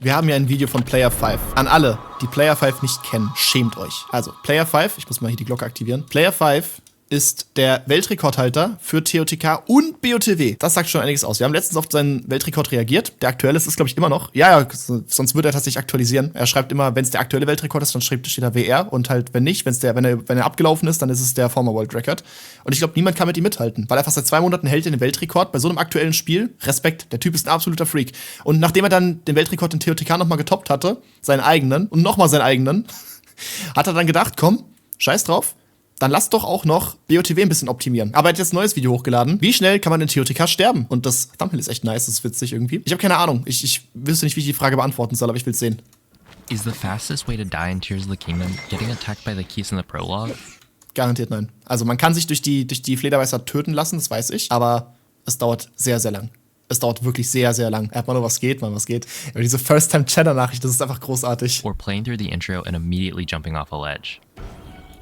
Wir haben ja ein Video von Player 5. An alle, die Player 5 nicht kennen, schämt euch. Also, Player 5, ich muss mal hier die Glocke aktivieren. Player 5 ist der Weltrekordhalter für TotK und BOTW. Das sagt schon einiges aus. Wir haben letztens auf seinen Weltrekord reagiert. Der aktuelle ist es, glaube ich, immer noch. Ja, sonst würde er tatsächlich aktualisieren. Er schreibt immer, wenn es der aktuelle Weltrekord ist, dann steht da WR. Und halt, wenn nicht, wenn er abgelaufen ist, dann ist es der former World Record. Und ich glaube, niemand kann mit ihm mithalten. Weil er fast seit 2 Monaten hält den Weltrekord bei so einem aktuellen Spiel. Respekt, der Typ ist ein absoluter Freak. Und nachdem er dann den Weltrekord in TotK nochmal getoppt hatte, seinen eigenen, und nochmal seinen eigenen, hat er dann gedacht, komm, scheiß drauf. Dann lass doch auch noch BOTW ein bisschen optimieren. Aber er hat jetzt ein neues Video hochgeladen. Wie schnell kann man in TotK sterben? Und das Thumbnail ist echt nice, das ist witzig irgendwie. Ich habe keine Ahnung. Ich wüsste nicht, wie ich die Frage beantworten soll, aber ich will's sehen. Is the fastest way to die in Tears of the Kingdom getting attacked by the keys in the prologue? Garantiert nein. Also man kann sich durch die Flederweißer töten lassen, das weiß ich. Aber es dauert sehr, sehr lang. Es dauert wirklich sehr, sehr lang. Er hat mal nur was geht. Aber diese First-Time-Chatter-Nachricht, das ist einfach großartig. Or playing through the intro and immediately jumping off a ledge.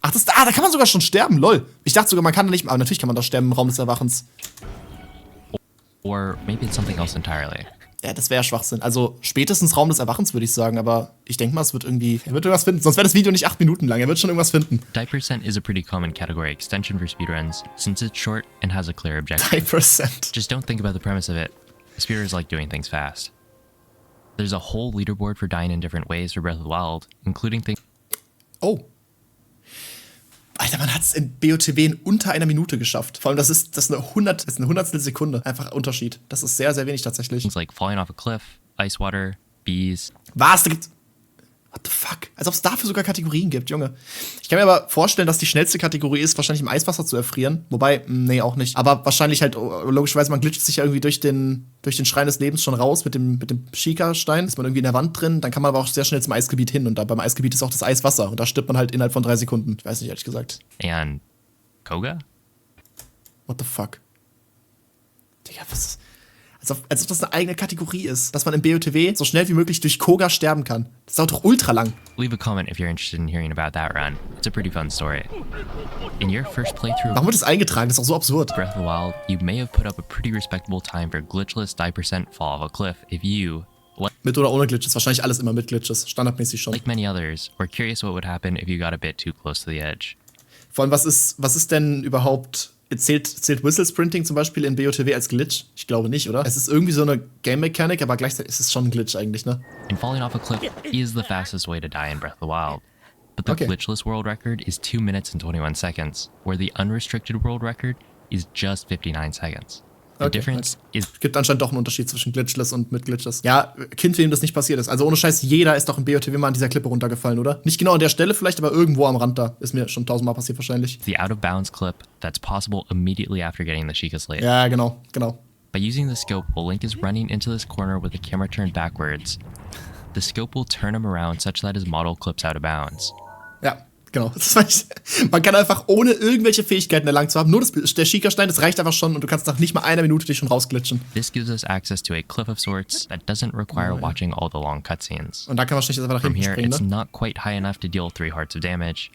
Ach, da kann man sogar schon sterben, lol. Ich dachte sogar, man kann da nicht, aber natürlich kann man da sterben im Raum des Erwachens. Or maybe it's something else entirely. Ja, das wäre Schwachsinn. Also spätestens Raum des Erwachens, würde ich sagen, aber ich denke mal, er wird irgendwas finden. Sonst wäre das Video nicht 8 Minuten lang, er wird schon irgendwas finden. Die% is a pretty common category extension for speedruns, since it's short and has a clear objective. 10%. Just don't think about the premise of it. Speedrunners like doing things fast. There's a whole leaderboard for dying in different ways for Breath of the Wild, including things... Oh. Alter, man hat es in BOTW in unter 1 Minute geschafft. Vor allem, das ist eine Hundertstel Sekunde. Einfach Unterschied. Das ist sehr, sehr wenig tatsächlich. Things like falling off a cliff, ice water, bees. Was? Da gibt's... What the fuck? Als ob es dafür sogar Kategorien gibt, Junge. Ich kann mir aber vorstellen, dass die schnellste Kategorie ist, wahrscheinlich im Eiswasser zu erfrieren. Wobei, nee, auch nicht. Aber wahrscheinlich halt, logischerweise, man glitscht sich ja irgendwie durch den Schrein des Lebens schon raus mit dem Schika-Stein. Ist man irgendwie in der Wand drin, dann kann man aber auch sehr schnell zum Eisgebiet hin. Und da beim Eisgebiet ist auch das Eiswasser. Und da stirbt man halt innerhalb von 3 Sekunden. Ich weiß nicht, ehrlich gesagt. And Koga? What the fuck? Digga, was ist... Als ob das eine eigene Kategorie ist, dass man im BOTW so schnell wie möglich durch Koga sterben kann. Das dauert doch ultra lang. Leave a comment if you're interested in hearing about that run. It's a pretty fun story. In your first playthrough Warum wird das eingetragen? Das ist auch so absurd. Breath of the Wild, you may have put up a pretty respectable time for glitchless die% fall off a cliff if you, Mit oder ohne Glitches. Wahrscheinlich alles immer mit Glitches. Standardmäßig schon. like many others, were curious what would happen if you got a bit too close to the edge. Vor allem, was ist denn überhaupt... Zählt Whistle Sprinting zum Beispiel in BOTW als Glitch? Ich glaube nicht, oder? Es ist irgendwie so eine Game-Mechanik, aber gleichzeitig ist es schon ein Glitch eigentlich, ne? And falling off a cliff is the fastest way to die in Breath of the Wild. But the Okay. glitchless world record is 2 minutes and 21 seconds, where the unrestricted world record is just 59 seconds. The Okay, difference is Es gibt anscheinend doch einen Unterschied zwischen Glitchless und mit Glitches. Ja, Kind, wem das nicht passiert ist. Also ohne Scheiß, jeder ist doch im BOTW mal an dieser Klippe runtergefallen, oder? Nicht genau an der Stelle vielleicht, aber irgendwo am Rand da. Ist mir schon 1000-mal passiert wahrscheinlich. the out-of-bounds clip that's possible immediately after getting the Sheikah Slate. Ja, genau. By using the scope while Link is running into this corner with the camera turned backwards, the scope will turn him around such that his model clips out of bounds. Ja, genau. Man kann einfach, ohne irgendwelche Fähigkeiten erlangt zu haben, nur der Schika-Stein, das reicht einfach schon und du kannst nach nicht mal 1 Minute dich schon rausglitschen. This gives us access to a cliff of sorts that doesn't require watching all the long cutscenes. Und da kann man schlicht einfach nach From hinten here, springen, it's ne? not quite high enough to deal 3 hearts of damage,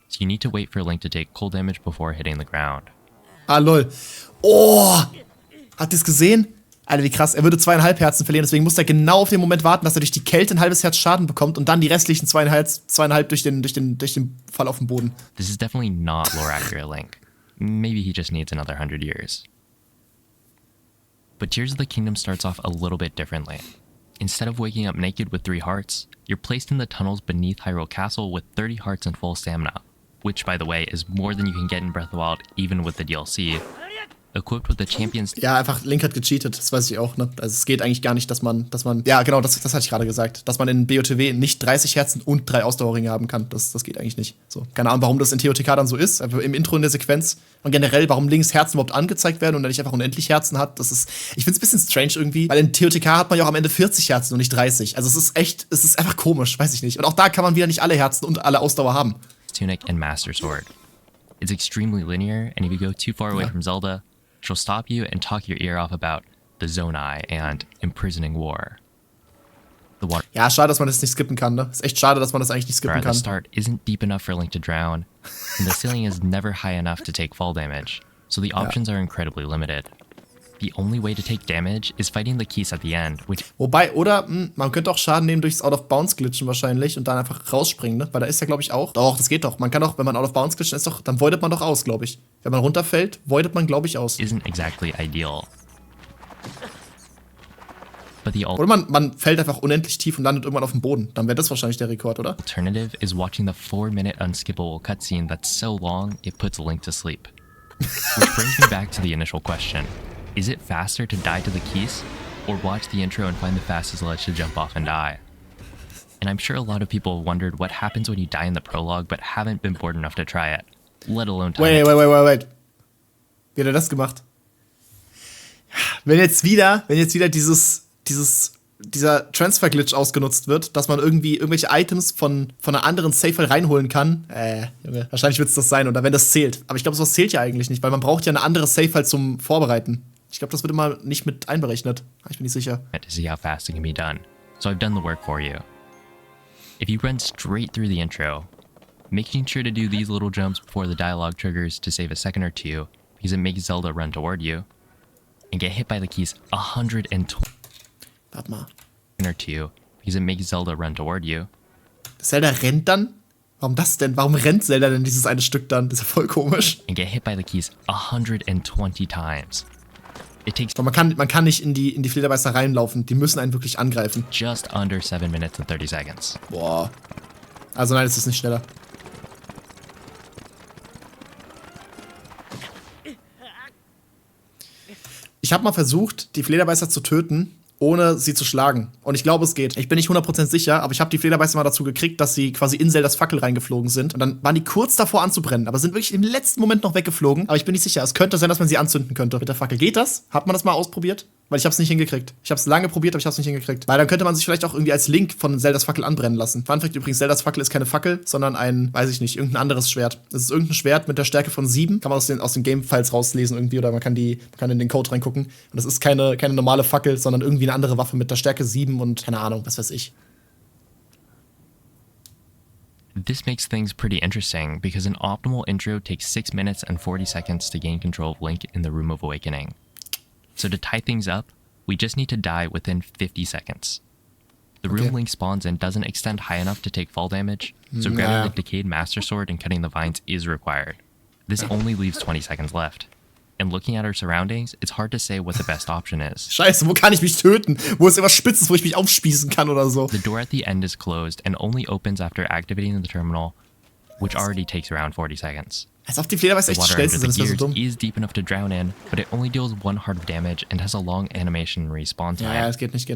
so you need to wait for Link to take cold damage before hitting the ground. Ah, lol. Oh! Habt ihr es gesehen? Alter, wie krass. Er würde 2,5 Herzen verlieren, deswegen muss er genau auf den Moment warten, dass er durch die Kälte ein halbes Herz Schaden bekommt und dann die restlichen 2,5 durch den Fall auf den Boden. This is definitely not lore accurate Link. Maybe he just needs another 100 years. But Tears of the Kingdom starts off a little bit differently. Instead of waking up naked with 3 hearts, you're placed in the tunnels beneath Hyrule Castle with 30 hearts and full stamina, which, by the way, is more than you can get in Breath of the Wild even with the DLC. Equipped with the Champions... Ja, einfach, Link hat gecheatet, das weiß ich auch, ne? Also es geht eigentlich gar nicht, dass man ja, genau, das hatte ich gerade gesagt, dass man in BOTW nicht 30 Herzen und 3 Ausdauerringe haben kann. Das geht eigentlich nicht. So, keine Ahnung, warum das in TotK dann so ist, aber im Intro in der Sequenz und generell, warum links Herzen überhaupt angezeigt werden und er nicht einfach unendlich Herzen hat, ich find's ein bisschen strange irgendwie, weil in TotK hat man ja auch am Ende 40 Herzen und nicht 30. Also es ist einfach komisch, weiß ich nicht. Und auch da kann man wieder nicht alle Herzen und alle Ausdauer haben. Tunic and Master Sword. It's extremely linear, and if you go too far away from Zelda, she'll stop you and talk your ear off about the Zonai and imprisoning war. The water Ja, schade, dass man das nicht skippen kann, ne? Ist echt schade, dass man das eigentlich nicht skippen at the kann. start isn't deep enough for Link to drown, and the ceiling is never high enough to take fall damage, so the options are incredibly limited. The only way to take damage is fighting the keys at the end, which Wobei, oder man könnte auch Schaden nehmen durchs Out-of-Bounds glitchen wahrscheinlich und dann einfach rausspringen, ne? Weil da ist ja, glaube ich, auch. Doch, das geht doch. Man kann doch, wenn man Out-of-Bounds glitchen ist doch, dann voidet man doch aus, glaube ich. Wenn man runterfällt, voidet man, glaube ich, aus. isn't exactly ideal. But the Oder man fällt einfach unendlich tief und landet irgendwann auf dem Boden. Dann wäre das wahrscheinlich der Rekord, oder? alternative is watching the 4-minute unskippable cutscene that's so long it puts Link to sleep. Which brings me back to the initial question. Is it faster to die to the keys, or watch the intro and find the fastest ledge to jump off and die? And I'm sure a lot of people have wondered what happens when you die in the prologue but haven't been bored enough to try it, let alone time it. Wait. Wie hat er das gemacht? Wenn jetzt wieder dieser Transfer-Glitch ausgenutzt wird, dass man irgendwie irgendwelche Items von einer anderen Save-File reinholen kann. Junge, wahrscheinlich wird es das sein, oder wenn das zählt. Aber ich glaube, sowas zählt ja eigentlich nicht, weil man braucht ja eine andere Save-File zum Vorbereiten. Ich glaube, das wird immer nicht mit einberechnet. Ich bin nicht sicher. To see how fast it can be done. So I've done the work for you. If you run straight through the intro, making sure to do these little jumps before the dialogue triggers to save a second or two, because it makes Zelda run toward you, and get hit by the keys 120 Warte mal. or two, because it makes Zelda run toward you. Zelda rennt dann? Warum das denn? Warum rennt Zelda denn dieses eine Stück dann? Das ist ja voll komisch. And get hit by the keys 120 times. It takes Aber man kann nicht in die Flederbeißer reinlaufen. Die müssen einen wirklich angreifen. just under 7 minutes and 30 seconds. Boah. Also nein, es ist nicht schneller. Ich habe mal versucht, die Flederbeißer zu töten, ohne sie zu schlagen. Und ich glaube, es geht. Ich bin nicht 100% sicher, aber ich habe die Flederbeißer mal dazu gekriegt, dass sie quasi in Zeldas Fackel reingeflogen sind. Und dann waren die kurz davor anzubrennen, aber sind wirklich im letzten Moment noch weggeflogen. Aber ich bin nicht sicher. Es könnte sein, dass man sie anzünden könnte mit der Fackel. Geht das? Hat man das mal ausprobiert? Weil ich habe es nicht hingekriegt. Ich habe es lange probiert, aber ich habe es nicht hingekriegt. Weil dann könnte man sich vielleicht auch irgendwie als Link von Zeldas Fackel anbrennen lassen. Fun Fact übrigens, Zeldas Fackel ist keine Fackel, sondern ein, weiß ich nicht, irgendein anderes Schwert. Es ist irgendein Schwert mit der Stärke von 7. Kann man aus den Game-Files rauslesen irgendwie oder man kann in den Code reingucken. Und das ist keine normale Fackel, sondern irgendwie eine andere Waffe mit der Stärke 7 und keine Ahnung, was weiß ich. This makes things pretty interesting because an optimal intro takes 6 minutes and 40 seconds to gain control of Link in the Room of Awakening. So to tie things up, we just need to die within 50 seconds. The room Link spawns in doesn't extend high enough to take fall damage, so grabbing the decayed Master Sword and cutting the vines is required. This only leaves 20 seconds left. And looking at our surroundings, it's hard to say what the best option is. Scheiße, wo kann ich mich töten? Wo ist irgendwas Spitzes, wo ich mich aufspießen kann oder so? The door at the end is closed and only opens after activating the terminal, which already takes around 40 seconds. Als ob die Flederbeißer The echt die water under schnellsten the sind, das wäre so gears dumm. is deep enough to drown in, but it only deals 1 heart of damage and has a long animation respawn time. Ja, es geht nicht.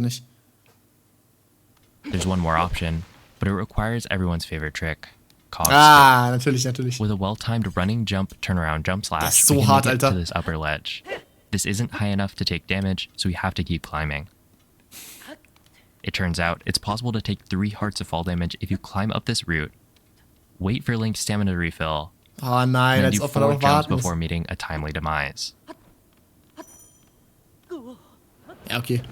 There's one more option, but it requires everyone's favorite trick, Cog Ah, natürlich. With a well-timed running jump, turnaround, jump slash, Das ist so we can hart, make it Alter. to this upper ledge. This isn't high enough to take damage, so we have to keep climbing. It turns out it's possible to take 3 hearts of fall damage if you climb up this route, wait for Link's stamina to refill, Oh nein, and then als do ob man 4 noch jumps warten muss. before meeting a timely demise. Ja, okay.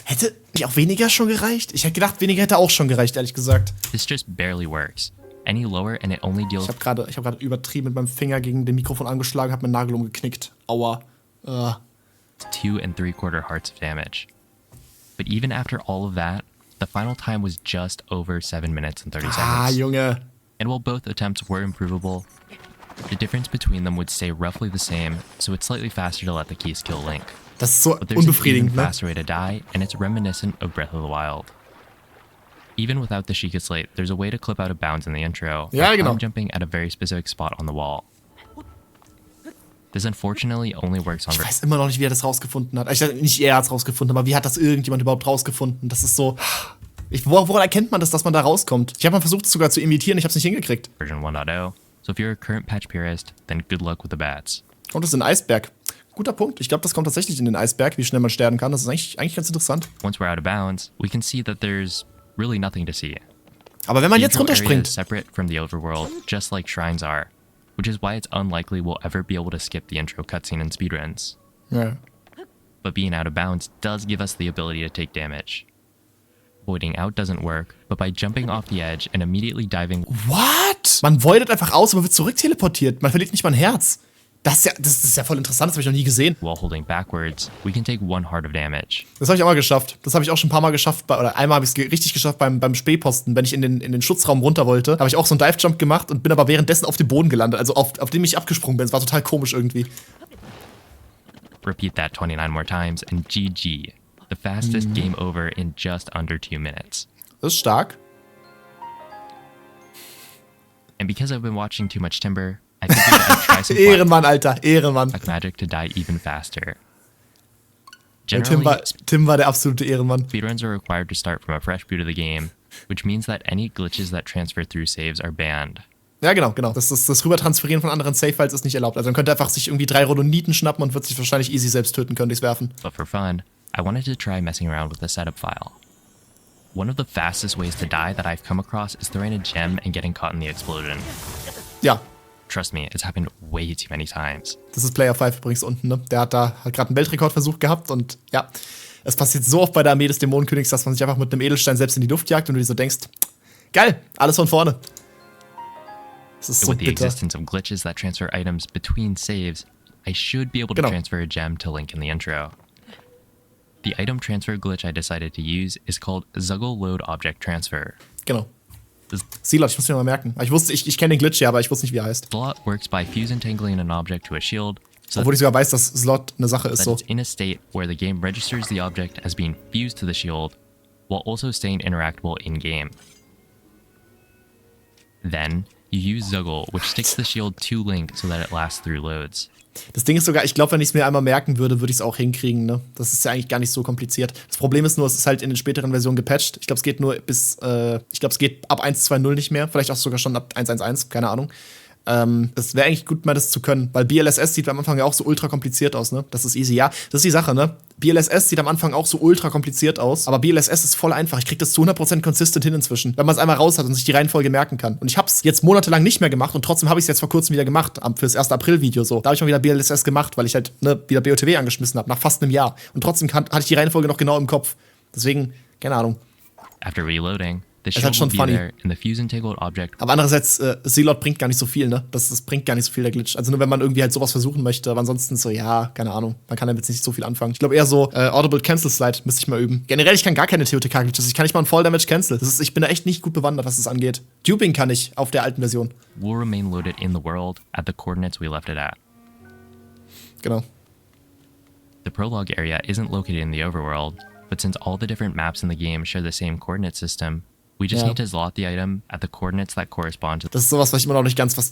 Hätte nicht auch weniger schon gereicht? Ich hätte gedacht, weniger hätte auch schon gereicht, ehrlich gesagt. This just barely works. Any lower and it only deals Ich habe gerade übertrieben mit meinem Finger gegen den Mikrofon angeschlagen, habe meinen Nagel umgeknickt. Aua. 2 3/4 hearts of damage. But even after all of that, the final time was just over 7 minutes and 30 Ah, seconds. Junge. And while both attempts were improvable, the difference between them would stay roughly the same, so it's slightly faster to let the keys kill Link. Das ist so But there's an even unbefriedigend, ne? faster way to die, and it's reminiscent of Breath of the Wild. Even without the Sheikah Slate, there's a way to clip out of bounds in the intro, Ja, by genau. climb jumping at a very specific spot on the wall. This unfortunately only works on Ich weiß immer noch nicht, wie er das rausgefunden hat. Nicht er hat es rausgefunden, aber wie hat das irgendjemand überhaupt rausgefunden? Das ist so. Woran erkennt man das, dass man da rauskommt? Ich habe mal versucht, es sogar zu imitieren, ich habe es nicht hingekriegt. version 1.0, so if you're a current patch purist, then good luck with the bats. Kommt es in den Eisberg? Guter Punkt. Ich glaube, das kommt tatsächlich in den Eisberg, wie schnell man sterben kann. Das ist eigentlich ganz interessant. Once we're out of bounds, we can see that there's really nothing to see. Aber wenn man The jetzt intro area is runterspringt. separate from the overworld, just like shrines are, which is why it's unlikely we'll ever be able to skip the intro cutscene in speedruns. Ja. But being out of bounds does give us the ability to take damage. Voiding out doesn't work, but by jumping off the edge and immediately diving What? Man voidet einfach aus, aber wird zurück teleportiert. Man verliert nicht mal ein Herz. Das ist ja voll interessant, das habe ich noch nie gesehen. While holding backwards, we can take 1 heart of damage. Das habe ich auch mal geschafft. Das habe ich auch schon ein paar Mal geschafft. Oder einmal habe ich es richtig geschafft beim Spähposten, wenn ich in den Schutzraum runter wollte. Habe ich auch so einen Dive-Jump gemacht und bin aber währenddessen auf dem Boden gelandet. Also auf dem ich abgesprungen bin. Es war total komisch irgendwie. Repeat that 29 more times and GG. The fastest game over in just under 2 minutes. Das ist stark. And because I've been watching too much Timber, I figured I'd try some Ehrenmann, Alter. Ehrenmann. black magic to die even faster. Ja, Generally, Tim war der absolute Ehrenmann. speedruns are required to start from a fresh boot of the game, which means that any glitches that transfer through saves are banned. Ja, genau. Das Rübertransferieren von anderen Save-Files ist nicht erlaubt. Also man könnte einfach sich irgendwie 3 Rhodoniten schnappen und wird sich wahrscheinlich easy selbst töten können durchs Werfen. But for fun, I wanted to try messing around with the setup file. One of the fastest ways to die that I've come across is throwing a gem and getting caught in the explosion. Ja, Trust me, it's happened way too many times. das ist Player 5 übrigens unten, ne? Der hat gerade einen Weltrekordversuch gehabt und ja, es passiert so oft bei der Armee des Dämonenkönigs, dass man sich einfach mit einem Edelstein selbst in die Luft jagt und du dir so denkst, geil, alles von vorne. Das ist so With the bitter. existence of glitches that transfer items between saves, I should be able to Genau. transfer a gem to Link in the intro. The item transfer glitch I decided to use is called Zuggle Load Object Transfer. Genau. This Sealot, ich muss mir mal merken. Ich kenne den Glitch ja, aber ich wusste nicht, wie er heißt. slot works by fuse entangling an object to a shield, so Obwohl ich sogar weiß, dass Slot eine Sache ist that so. it's in a state where the game registers the object as being fused to the shield, while also staying interactable in-game. Then, you use Zuggle, which sticks the shield to Link so that it lasts through loads. Das Ding ist sogar, ich glaube, wenn ich es mir einmal merken würde, würde ich es auch hinkriegen, ne? Das ist ja eigentlich gar nicht so kompliziert. Das Problem ist nur, es ist halt in den späteren Versionen gepatcht. Ich glaube, es geht nur bis, ich glaube, es geht ab 1.2.0 nicht mehr. Vielleicht auch sogar schon ab 1.1.1, keine Ahnung. Das wäre eigentlich gut, mal das zu können, weil BLSS sieht am Anfang ja auch so ultra kompliziert aus, ne? Das ist easy, ja. Das ist die Sache, ne? BLSS sieht am Anfang auch so ultra kompliziert aus, aber BLSS ist voll einfach. Ich krieg das zu 100% consistent hin inzwischen, wenn man es einmal raus hat und sich die Reihenfolge merken kann. Und ich hab's jetzt monatelang nicht mehr gemacht und trotzdem habe ich es jetzt vor kurzem wieder gemacht, fürs 1. April-Video so. Da habe ich mal wieder BLSS gemacht, weil ich halt wieder BOTW angeschmissen habe, nach fast einem Jahr. Und trotzdem hatte ich die Reihenfolge noch genau im Kopf. Deswegen, keine Ahnung. After reloading, the ist shield halt schon will be funny. there and the fuse entangled object Aber andererseits, Sealot bringt gar nicht so viel, ne? Das bringt gar nicht so viel, der Glitch. Also nur, wenn man irgendwie halt sowas versuchen möchte. Aber ansonsten so, ja, keine Ahnung. Man kann damit nicht so viel anfangen. Ich glaube eher so, Audible Cancel Slide müsste ich mal üben. Generell, ich kann gar keine TotK-Glitches. Ich kann nicht mal einen Fall Damage Cancel. Ich bin da echt nicht gut bewandert, was das angeht. Duping kann ich auf der alten Version. will remain loaded in the world at the coordinates we left it at. Genau. The prologue area isn't located in the overworld, but since all the different maps in the game share the same coordinate system, we just Ja. need to slot the item at the coordinates that correspond to Das ist sowas, was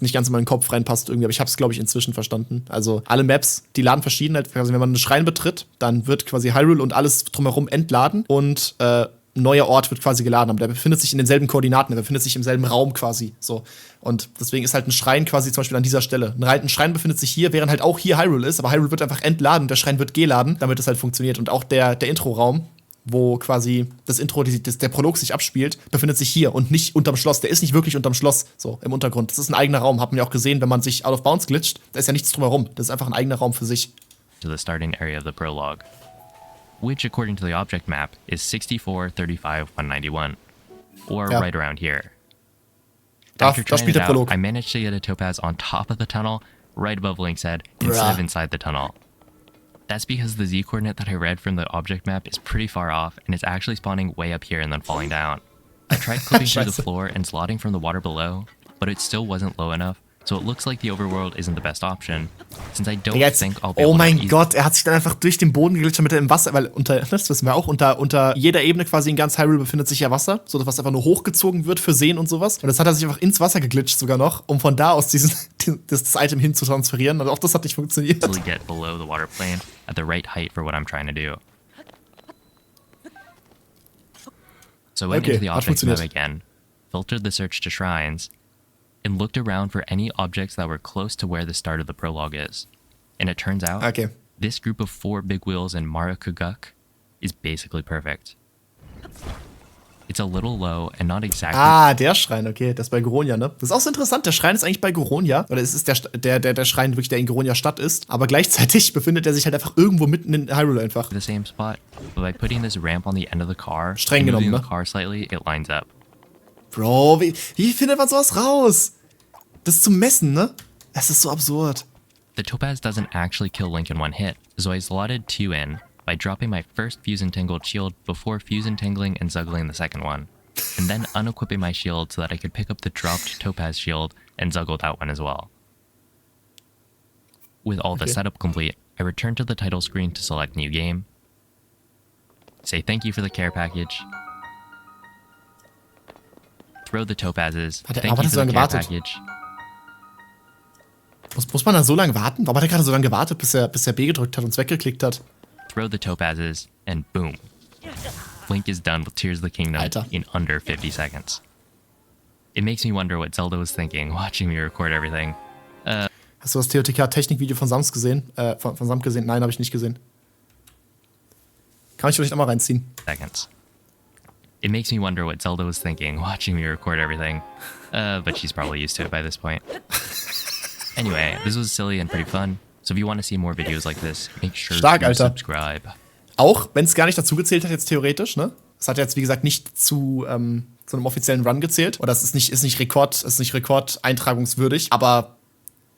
nicht ganz in meinen Kopf reinpasst irgendwie. Aber ich habe es, glaube ich, inzwischen verstanden. Also alle Maps, die laden verschieden. Halt, also wenn man einen Schrein betritt, dann wird quasi Hyrule und alles drumherum entladen und ein neuer Ort wird quasi geladen. Aber der befindet sich in denselben Koordinaten, der befindet sich im selben Raum quasi. So. Und deswegen ist halt ein Schrein quasi zum Beispiel an dieser Stelle. Ein Schrein befindet sich hier, während halt auch hier Hyrule ist, aber Hyrule wird einfach entladen und der Schrein wird geladen, damit es halt funktioniert. Und auch der Intro-Raum, wo quasi das Intro, der Prolog sich abspielt, befindet sich hier und nicht unterm Schloss. Der ist nicht wirklich unterm Schloss, so im Untergrund. Das ist ein eigener Raum. Hat man ja auch gesehen, wenn man sich out of bounds glitscht. Da ist ja nichts drumherum. Das ist einfach ein eigener Raum für sich. the starting area of the prologue, which according to the object map is 64, 35, 191, or Ja. right around here. Da After trying spielt it der out, Prolog. I managed to get a topaz on top of the tunnel, right above Link's head, instead of Bruh. inside the tunnel. That's because the Z coordinate that I read from the object map is pretty far off, and it's actually spawning way up here and then falling down. I tried clipping through the Scheiße. floor and slotting from the water below, but it still wasn't low enough, so it looks like the overworld isn't the best option, since I don't Jetzt, think I'll be oh able to mein easily Gott, er hat sich dann einfach durch den Boden geglitscht, damit er im Wasser, weil das wissen wir auch, unter jeder Ebene quasi in ganz Hyrule befindet sich ja Wasser, so was einfach nur hochgezogen wird für Seen und sowas. Und das hat er sich einfach ins Wasser geglitscht sogar noch, um von da aus das Item hin zu transferieren. Und auch das hat nicht funktioniert. get below the water plane at the right height for what I'm trying to do. So I went Okay, into the hat object map funktioniert. again, filtered the search to shrines, and looked around for any objects that were close to where the start of the prologue is. And it turns out, Okay. this group of 4 big wheels in Marakuguk is basically perfect. It's a little low and not exactly Ah, der Schrein, okay, das ist bei Goronia, ne? Das ist auch so interessant, der Schrein ist eigentlich bei Goronia, oder es ist der Schrein wirklich, der in Goronia Stadt ist, aber gleichzeitig befindet er sich halt einfach irgendwo mitten in Hyrule einfach. the same spot, but by putting this ramp on the end of the car Streng and genommen, moving ne? the car slightly, it lines up. Bro, wie findet man sowas raus? Das zu messen, ne? Es ist so absurd. The topaz doesn't actually kill Link in one hit, so I slotted 2 in by dropping my first Fuse Entangled shield before Fuse Entangling and Zuggling the second one, and then unequipping my shield so that I could pick up the dropped topaz shield and Zuggle that one as well. With all the setup complete, I return to the title screen to select New Game, say thank you for the care package, throw the topazes, thank you for the care package. Muss man da so lange warten? Warum hat er gerade so lange gewartet, bis er B gedrückt hat und es weggeklickt hat? Throw the topazes, and boom. Link is done with Tears of the Kingdom in under 50 seconds. It makes me wonder what Zelda was thinking, watching me record everything. Hast du das TotK-Technik-Video von Sams gesehen? Von Sam gesehen? Nein, habe ich nicht gesehen. Kann ich vielleicht auch mal reinziehen. Seconds. It makes me wonder what Zelda was thinking, watching me record everything. But she's probably used to it by this point. Anyway, this was silly and pretty fun. So if you want to see more videos like this, make sure to subscribe. Auch wenn es gar nicht dazu gezählt hat, jetzt theoretisch, ne? Es hat jetzt, wie gesagt, nicht zu einem offiziellen Run gezählt. Oder es ist nicht Rekord-eintragungswürdig. Aber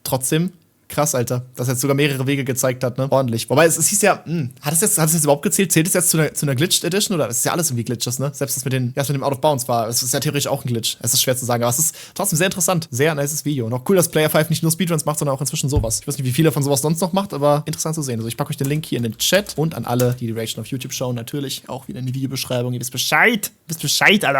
trotzdem krass, Alter. Dass er jetzt sogar mehrere Wege gezeigt hat, ne? Ordentlich. Wobei, es hieß ja, hat es jetzt überhaupt gezählt? Zählt es jetzt zu einer Glitched Edition? Oder es ist ja alles irgendwie Glitches, ne? Selbst das mit dem Out of Bounds war, es ist ja theoretisch auch ein Glitch. Es ist schwer zu sagen, aber es ist trotzdem sehr interessant. Sehr nices Video. Und auch cool, dass Player 5 nicht nur Speedruns macht, sondern auch inzwischen sowas. Ich weiß nicht, wie viel er von sowas sonst noch macht, aber interessant zu sehen. Also ich packe euch den Link hier in den Chat und an alle, die Reaction auf YouTube schauen, natürlich auch wieder in die Videobeschreibung. Ihr wisst Bescheid. Alter.